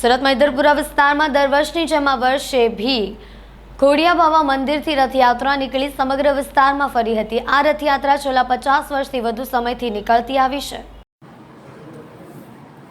સુરત મૈદરપુરા વિસ્તારમાં દર વર્ષની જેમ આ વર્ષે ભી ઘોડિયા બાવા મંદિરથી રથયાત્રા નીકળી સમગ્ર વિસ્તારમાં ફરી હતી। આ રથયાત્રા છેલ્લા 50 વર્ષથી વધુ સમયથી નીકળતી આવી છે।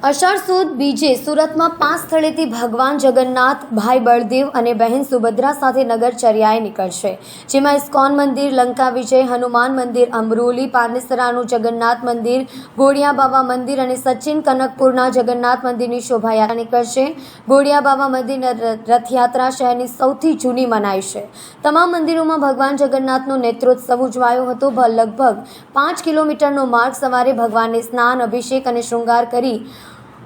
અષાઢ સુદ બીજે સુરતમાં 5 સ્થળેથી ભગવાન જગન્નાથ, ભાઈ બળદેવ અને બહેન સુભદ્રા સાથે નગરચર્યાએ નીકળશે, જેમાં ઇસ્કોન મંદિર, લંકા વિજય હનુમાન મંદિર, અમરોલી પાનેસરાનું જગન્નાથ મંદિર, ઘોડિયા બાવા મંદિર અને સચિન કનકપુરના જગન્નાથ મંદિરની શોભાયાત્રા નીકળશે। ઘોડિયા બાવા મંદિરની રથયાત્રા શહેરની સૌથી જૂની મનાઈ છે। તમામ મંદિરોમાં ભગવાન જગન્નાથનો નેત્રોત્સવ ઉજવાયો હતો। લગભગ 5 કિલોમીટરનો માર્ગ સવારે ભગવાનને સ્નાન, અભિષેક અને શૃંગાર કરી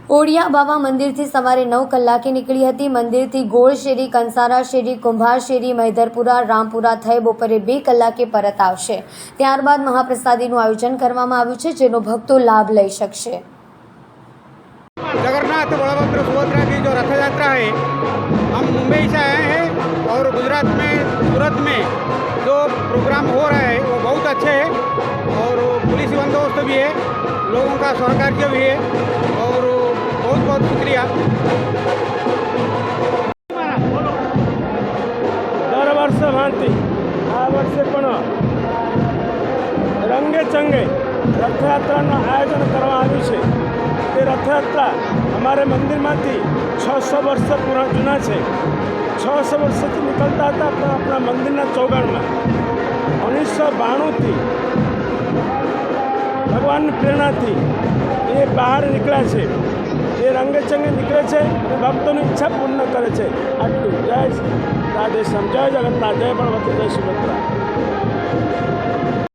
ઘોડિયા બાવા મંદિરથી સવારે 9 કલાકે નીકળી હતી। મંદિરથી ગોળ શેરી, કંસારા શેરી, કુંભાર શેરી, મૈદરપુરા, રામપુરા થઈ બપોરે 2 કલાકે પરત આવશે। ત્યારબાદ મહાપ્રસાદીનું આયોજન કરવામાં આવ્યું છે, જેનો ભક્તો લાભ લઈ શકશે। जगन्नाथ बलभद्र सुभद्रा की जो रथ यात्रा है, हम मुंबई से आए हैं और गुजरात में सूरत में जो प्रोग्राम हो रहा है वो बहुत अच्छे हैं और पुलिस बंदोबस्त भी है, लोगों का सहकार्य भी है और बहुत बहुत शुक्रिया। दर वर्ष भांति आ वर्षे પણ રંગે ચંગે રથયાત્રાનું આયોજન કરવામાં આવ્યું છે। તે રથયાત્રા અમારે મંદિરમાંથી 600 વર્ષ જૂના છે। 600 વર્ષથી નીકળતા હતા પણ આપણા મંદિરના ચોગાનમાં 1992થી ભગવાનની પ્રેરણાથી એ બહાર નીકળ્યા છે। એ રંગે ચંગે નીકળે છે અને ભક્તોની ઈચ્છા પૂર્ણ કરે છે। આટલું જય રાધેશ્યામ, જય જગન્નાથ, જય બળવંત, જય સુભદ્રા।